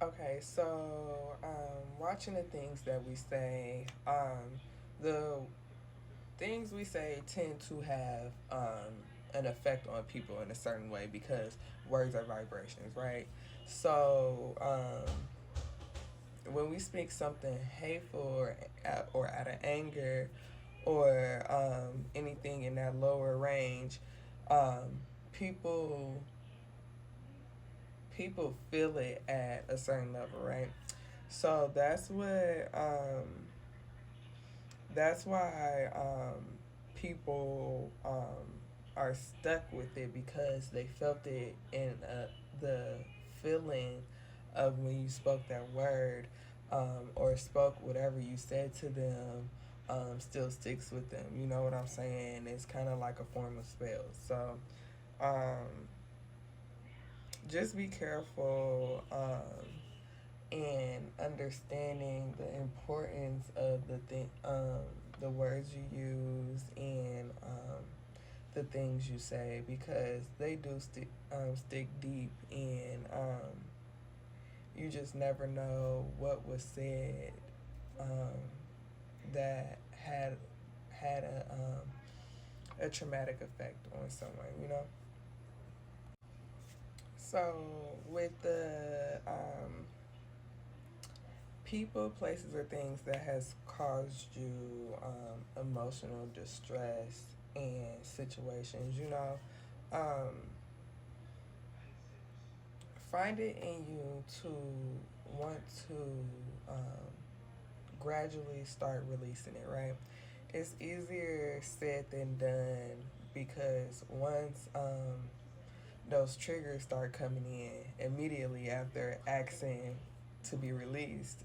Okay, so watching the things that we say, the things we say tend to have an effect on people in a certain way because words are vibrations, right? So when we speak something hateful or out of anger or anything in that lower range, um, people people feel it at a certain level, right? So that's why people are stuck with it because they felt it in the feeling of when you spoke that word or spoke whatever you said to them still sticks with them. You know what I'm saying? It's kind of like a form of spell. So um, just be careful in understanding the importance of the words you use and the things you say because they do stick deep and you just never know what was said um, that had a traumatic effect on someone, you know. So with the people, places, or things that has caused you emotional distress and situations, you know, um, find it in you to want to um, gradually start releasing it, right? It's easier said than done because once those triggers start coming in immediately after asking to be released,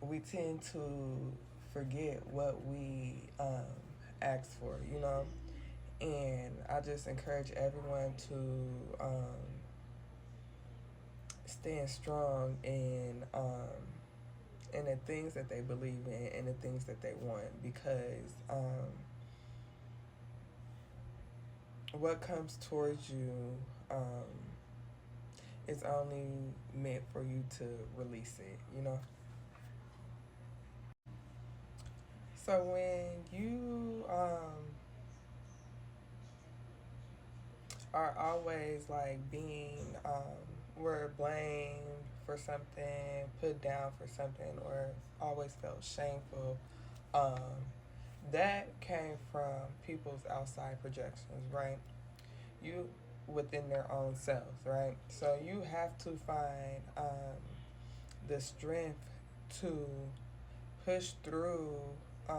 we tend to forget what we asked for, you know? And I just encourage everyone to stand strong in the things that they believe in and the things that they want because what comes towards you um, is only meant for you to release it, you know? So when you are always like being were blamed for something, put down for something, or always felt shameful, um, that came from people's outside projections, right? You within their own selves, right? So you have to find the strength to push through um,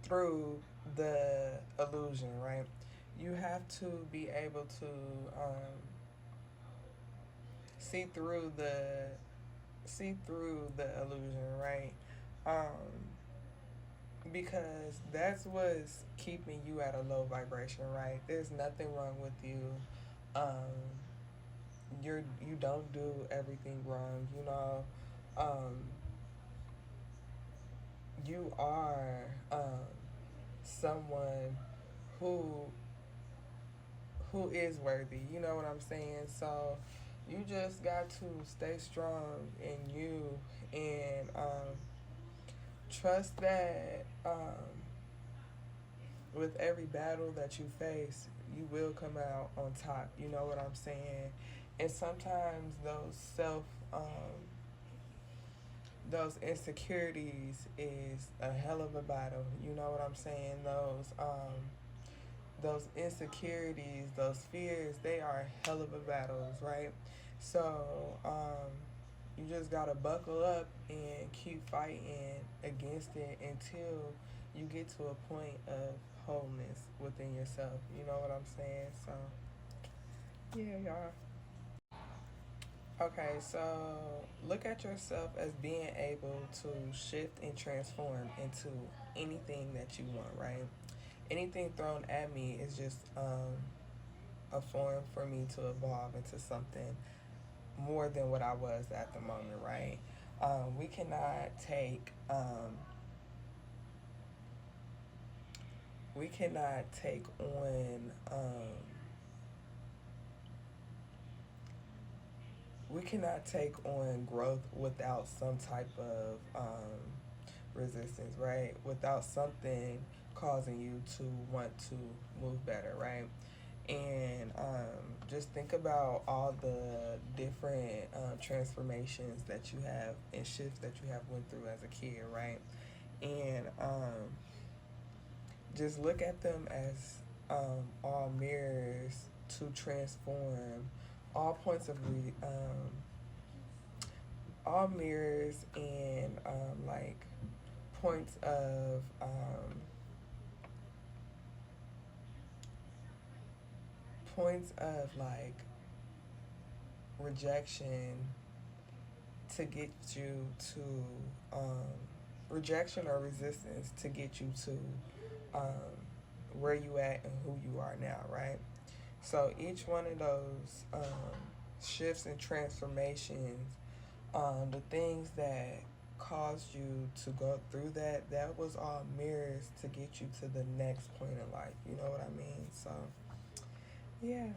through the illusion, right? You have to be able to see through the illusion, right? Um, because that's what's keeping you at a low vibration, right? There's nothing wrong with you. Um, you don't do everything wrong, you know. Um, you are someone who is worthy. You know what I'm saying? So you just got to stay strong in you and trust that with every battle that you face, you will come out on top. You know what I'm saying? And sometimes those insecurities is a hell of a battle. You know what I'm saying? Those insecurities, those fears, they are hell of a battles, right? So you just gotta buckle up and keep fighting against it until you get to a point of wholeness within yourself. You know what I'm saying? So yeah, y'all. Okay, so look at yourself as being able to shift and transform into anything that you want, right? Anything thrown at me is just a form for me to evolve into something more than what I was at the moment, right? We cannot take we cannot take on we cannot take on growth without some type of resistance, right? Without something causing you to want to move better, right? And just think about all the different transformations that you have and shifts that you have went through as a kid, right? And just look at them as all mirrors to transform all points of all mirrors and like points of like rejection to get you to rejection or resistance to get you to where you at and who you are now, right? So each one of those shifts and transformations, the things that caused you to go through that, that was all mirrors to get you to the next point in life. You know what I mean? So, yeah.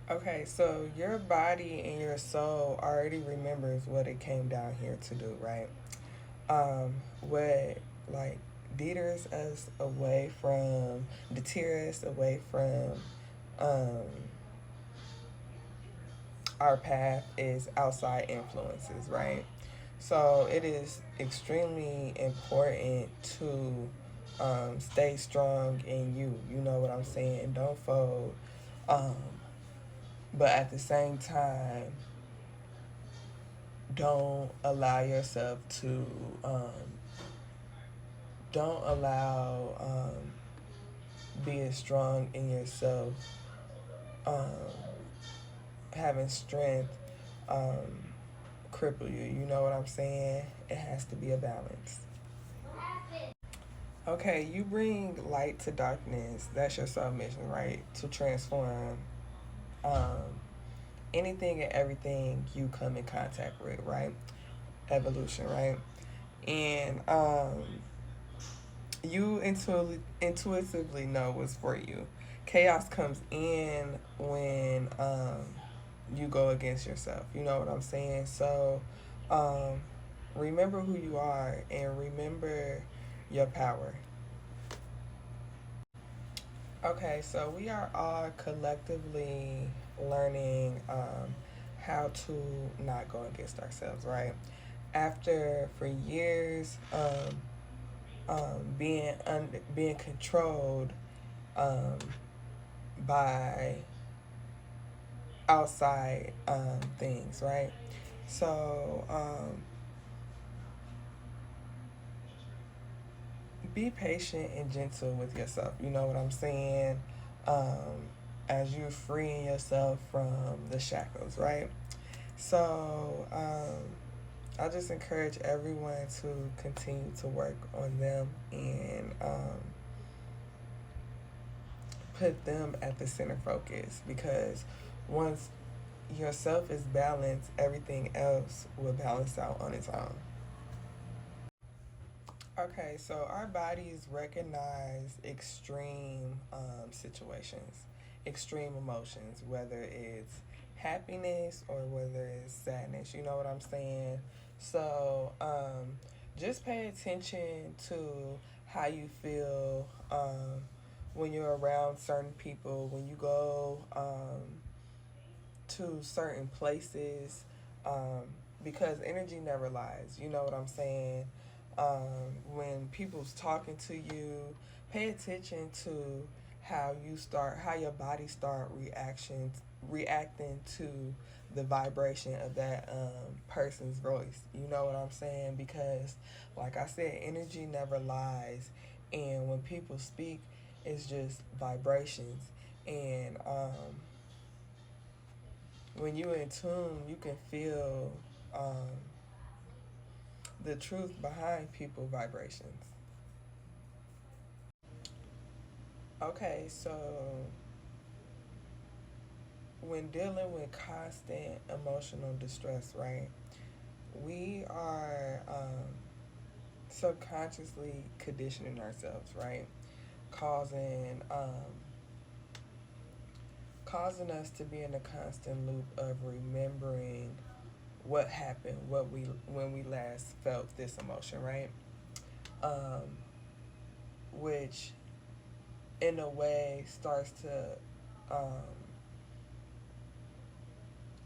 Okay, so your body and your soul already remembers what it came down here to do, right? What like deters us away from, deter us away from um, our path is outside influences, right? So it is extremely important to stay strong in you. You know what I'm saying? Don't fold. Um, but at the same time, don't allow yourself to, don't allow being strong in yourself, um, having strength, um, cripple you. You know what I'm saying? It has to be a balance. Okay, you bring light to darkness. That's your soul mission, right? To transform um, anything and everything you come in contact with, right? Evolution, right? And you intuitively know what's for you. Chaos comes in when you go against yourself. You know what I'm saying? So um, remember who you are and remember your power. Okay, so we are all collectively learning how to not go against ourselves, right? After for years being controlled um, by outside things, right? So be patient and gentle with yourself. You know what I'm saying? As you're freeing yourself from the shackles, right? So I just encourage everyone to continue to work on them and put them at the center focus because once yourself is balanced, everything else will balance out on its own. Okay, so our bodies recognize extreme situations, extreme emotions, whether it's happiness or whether it's sadness. You know what I'm saying? So just pay attention to how you feel when you're around certain people, when you go to certain places, um, because energy never lies. You know what I'm saying? When people's talking to you, pay attention to how your body start reacting to the vibration of that person's voice. You know what I'm saying? Because, like I said, energy never lies, and when people speak, it's just vibrations. And when you're in tune, you can feel the truth behind people vibrations. Okay, so when dealing with constant emotional distress, right, we are subconsciously conditioning ourselves, right, causing causing us to be in a constant loop of remembering what happened, what we when we last felt this emotion, right? Um, which in a way um,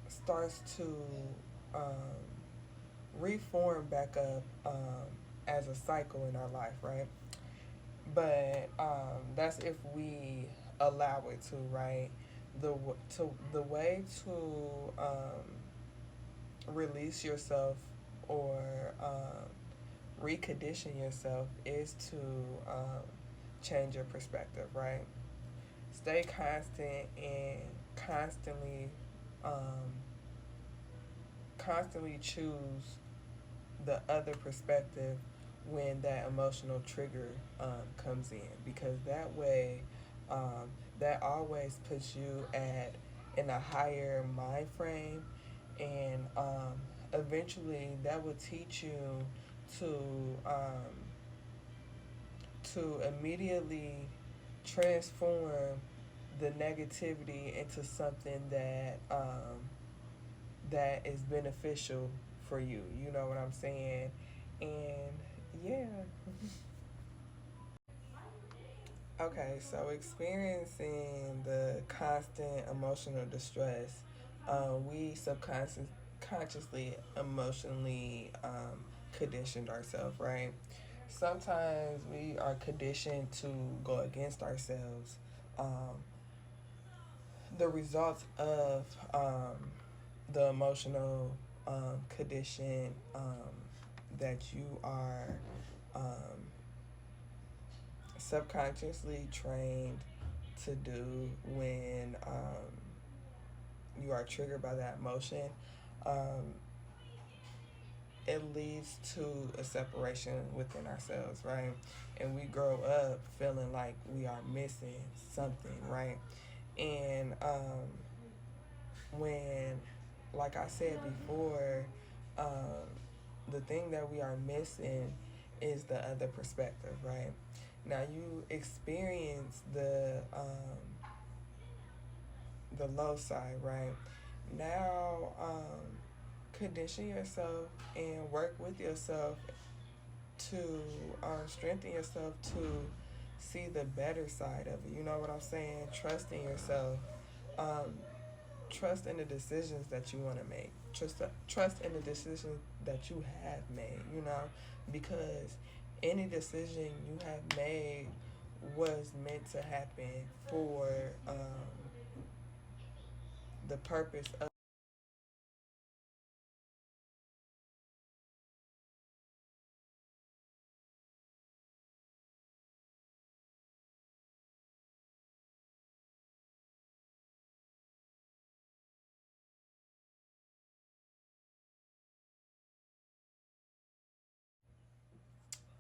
starts to um, reform back up as a cycle in our life, right? But that's if we allow it to, right? The way to release yourself or recondition yourself is to change your perspective, right? Stay constant and um, constantly choose the other perspective when that emotional trigger comes in, because that way um, that always puts you at in a higher mind frame, and eventually that will teach you to um, to immediately transform the negativity into something that is beneficial for you. You know what I'm saying? And yeah. Okay, so experiencing the constant emotional distress, we consciously emotionally conditioned ourselves, right? Sometimes we are conditioned to go against ourselves. Um, the results of the emotional condition that you are um, subconsciously trained to do when you are triggered by that emotion, um, it leads to a separation within ourselves, right? And we grow up feeling like we are missing something, right? And when, like I said before, um, the thing that we are missing is the other perspective, right? Now you experience the low side, right? Now condition yourself and work with yourself to strengthen yourself to see the better side of it. You know what I'm saying? Trust in yourself. Um, trust in the decisions that you want to make. Trust in the decisions that you have made. You know, because any decision you have made was meant to happen for the purpose of.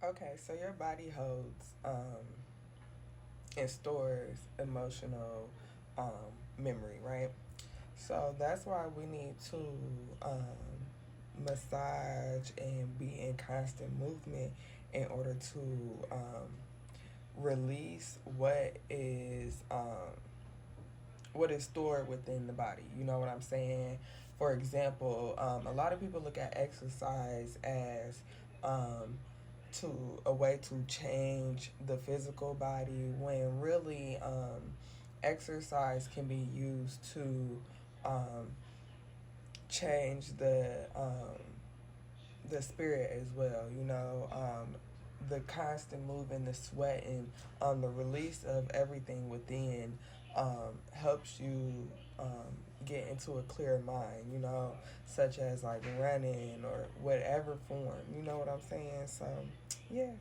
Okay, so your body holds and stores emotional memory, right? So that's why we need to massage and be in constant movement in order to release what is stored within the body. You know what I'm saying? For example, a lot of people look at exercise as um, to a way to change the physical body, when really exercise can be used to um, change the spirit as well. You know, the constant moving, the sweating, the release of everything within helps you get into a clear mind. You know, such as like running or whatever form. You know what I'm saying? So, yeah.